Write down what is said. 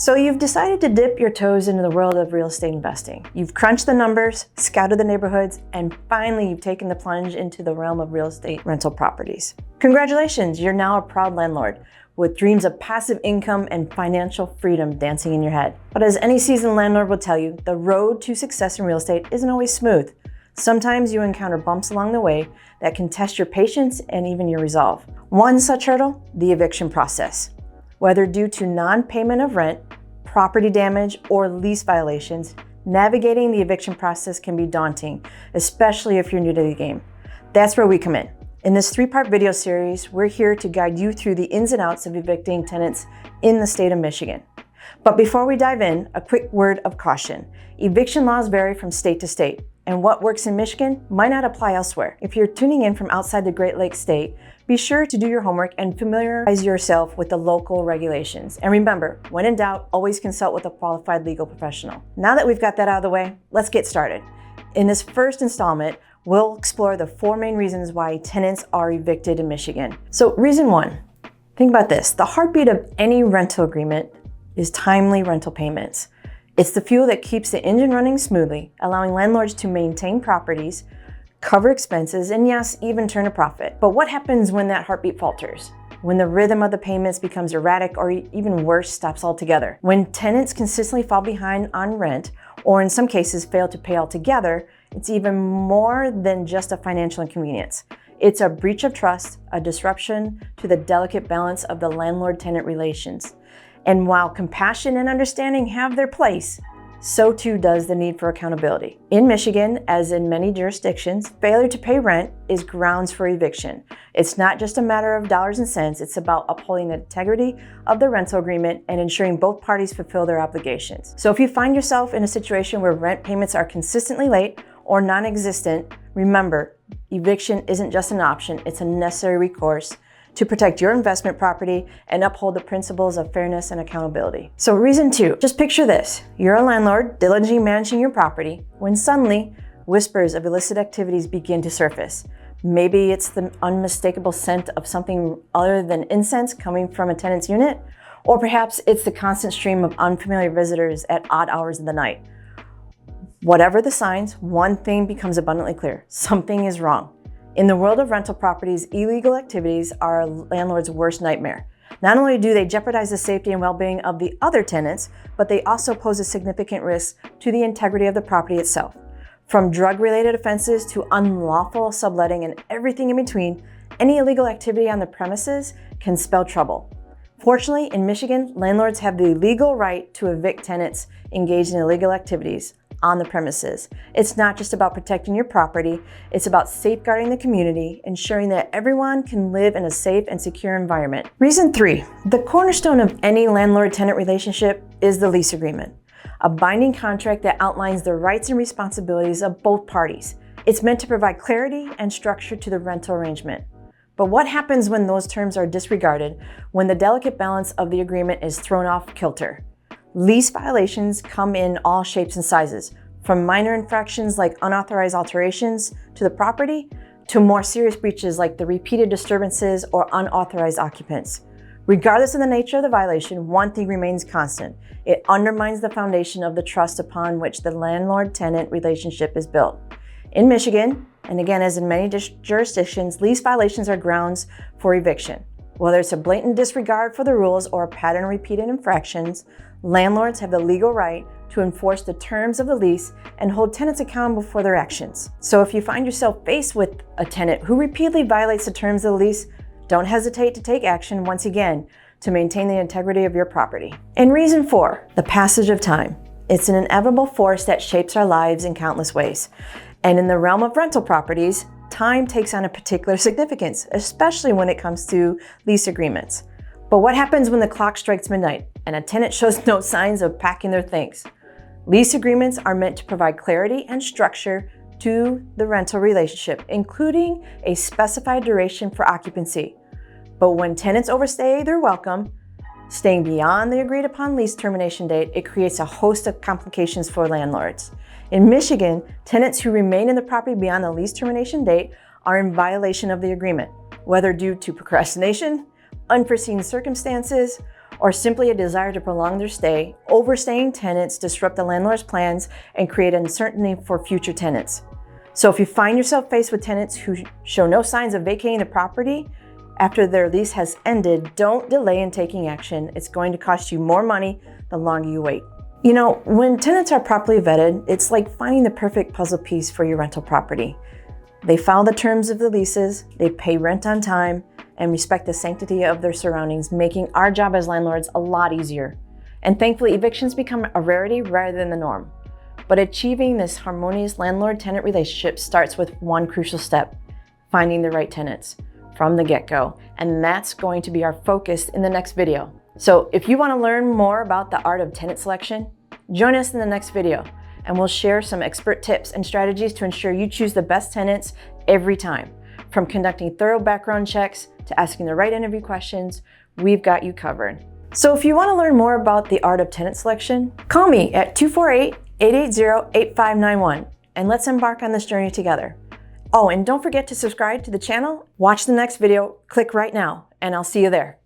So you've decided to dip your toes into the world of real estate investing. You've crunched the numbers, scouted the neighborhoods, and finally you've taken the plunge into the realm of real estate rental properties. Congratulations, you're now a proud landlord with dreams of passive income and financial freedom dancing in your head. But as any seasoned landlord will tell you, the road to success in real estate isn't always smooth. Sometimes you encounter bumps along the way that can test your patience and even your resolve. One such hurdle, the eviction process. Whether due to non-payment of rent, property damage, or lease violations, navigating the eviction process can be daunting, especially if you're new to the game. That's where we come in. In this 3-part video series, we're here to guide you through the ins and outs of evicting tenants in the state of Michigan. But before we dive in, a quick word of caution. Eviction laws vary from state to state, and what works in Michigan might not apply elsewhere. If you're tuning in from outside the Great Lakes state, be sure to do your homework and familiarize yourself with the local regulations. And remember, when in doubt, always consult with a qualified legal professional. Now that we've got that out of the way, let's get started. In this first installment, we'll explore the 4 main reasons why tenants are evicted in Michigan. So reason 1, think about this. The heartbeat of any rental agreement is timely rental payments. It's the fuel that keeps the engine running smoothly, allowing landlords to maintain properties, cover expenses, and yes, even turn a profit. But what happens when that heartbeat falters? When the rhythm of the payments becomes erratic, or even worse, stops altogether? When tenants consistently fall behind on rent, or in some cases fail to pay altogether, it's even more than just a financial inconvenience. It's a breach of trust, a disruption to the delicate balance of the landlord-tenant relations. And while compassion and understanding have their place, so too does the need for accountability. In Michigan, as in many jurisdictions, failure to pay rent is grounds for eviction. It's not just a matter of dollars and cents, it's about upholding the integrity of the rental agreement and ensuring both parties fulfill their obligations. So if you find yourself in a situation where rent payments are consistently late or non-existent, remember, eviction isn't just an option, it's a necessary recourse to protect your investment property and uphold the principles of fairness and accountability. So reason 2, just picture this. You're a landlord diligently managing your property when suddenly whispers of illicit activities begin to surface. Maybe it's the unmistakable scent of something other than incense coming from a tenant's unit, or perhaps it's the constant stream of unfamiliar visitors at odd hours of the night. Whatever the signs, one thing becomes abundantly clear. Something is wrong. In the world of rental properties, illegal activities are a landlord's worst nightmare. Not only do they jeopardize the safety and well-being of the other tenants, but they also pose a significant risk to the integrity of the property itself. From drug-related offenses to unlawful subletting and everything in between, any illegal activity on the premises can spell trouble. Fortunately, in Michigan, landlords have the legal right to evict tenants engaged in illegal activities on the premises. It's not just about protecting your property, it's about safeguarding the community, ensuring that everyone can live in a safe and secure environment. Reason 3, the cornerstone of any landlord-tenant relationship is the lease agreement, a binding contract that outlines the rights and responsibilities of both parties. It's meant to provide clarity and structure to the rental arrangement. But what happens when those terms are disregarded, when the delicate balance of the agreement is thrown off kilter? Lease violations come in all shapes and sizes, from minor infractions like unauthorized alterations to the property, to more serious breaches like the repeated disturbances or unauthorized occupants. Regardless of the nature of the violation, one thing remains constant. It undermines the foundation of the trust upon which the landlord-tenant relationship is built. In Michigan, and again as in many jurisdictions, lease violations are grounds for eviction. Whether it's a blatant disregard for the rules or a pattern of repeated infractions, landlords have the legal right to enforce the terms of the lease and hold tenants accountable for their actions. So if you find yourself faced with a tenant who repeatedly violates the terms of the lease, don't hesitate to take action once again to maintain the integrity of your property. And reason 4, the passage of time. It's an inevitable force that shapes our lives in countless ways. And in the realm of rental properties, time takes on a particular significance, especially when it comes to lease agreements. But what happens when the clock strikes midnight and a tenant shows no signs of packing their things? Lease agreements are meant to provide clarity and structure to the rental relationship, including a specified duration for occupancy. But when tenants overstay their welcome, staying beyond the agreed upon lease termination date, it creates a host of complications for landlords. In Michigan, tenants who remain in the property beyond the lease termination date are in violation of the agreement, whether due to procrastination, unforeseen circumstances, or simply a desire to prolong their stay, overstaying tenants disrupt the landlord's plans and create uncertainty for future tenants. So if you find yourself faced with tenants who show no signs of vacating the property after their lease has ended, don't delay in taking action. It's going to cost you more money the longer you wait. You know, when tenants are properly vetted, it's like finding the perfect puzzle piece for your rental property. They follow the terms of the leases, they pay rent on time, and respect the sanctity of their surroundings, making our job as landlords a lot easier. And thankfully, evictions become a rarity rather than the norm. But achieving this harmonious landlord-tenant relationship starts with one crucial step: finding the right tenants from the get-go. And that's going to be our focus in the next video. So if you want to learn more about the art of tenant selection, join us in the next video, and we'll share some expert tips and strategies to ensure you choose the best tenants every time. From conducting thorough background checks to asking the right interview questions, we've got you covered. So if you want to learn more about the art of tenant selection, call me at 248-880-8591 and let's embark on this journey together. Oh, and don't forget to subscribe to the channel, watch the next video, click right now, and I'll see you there.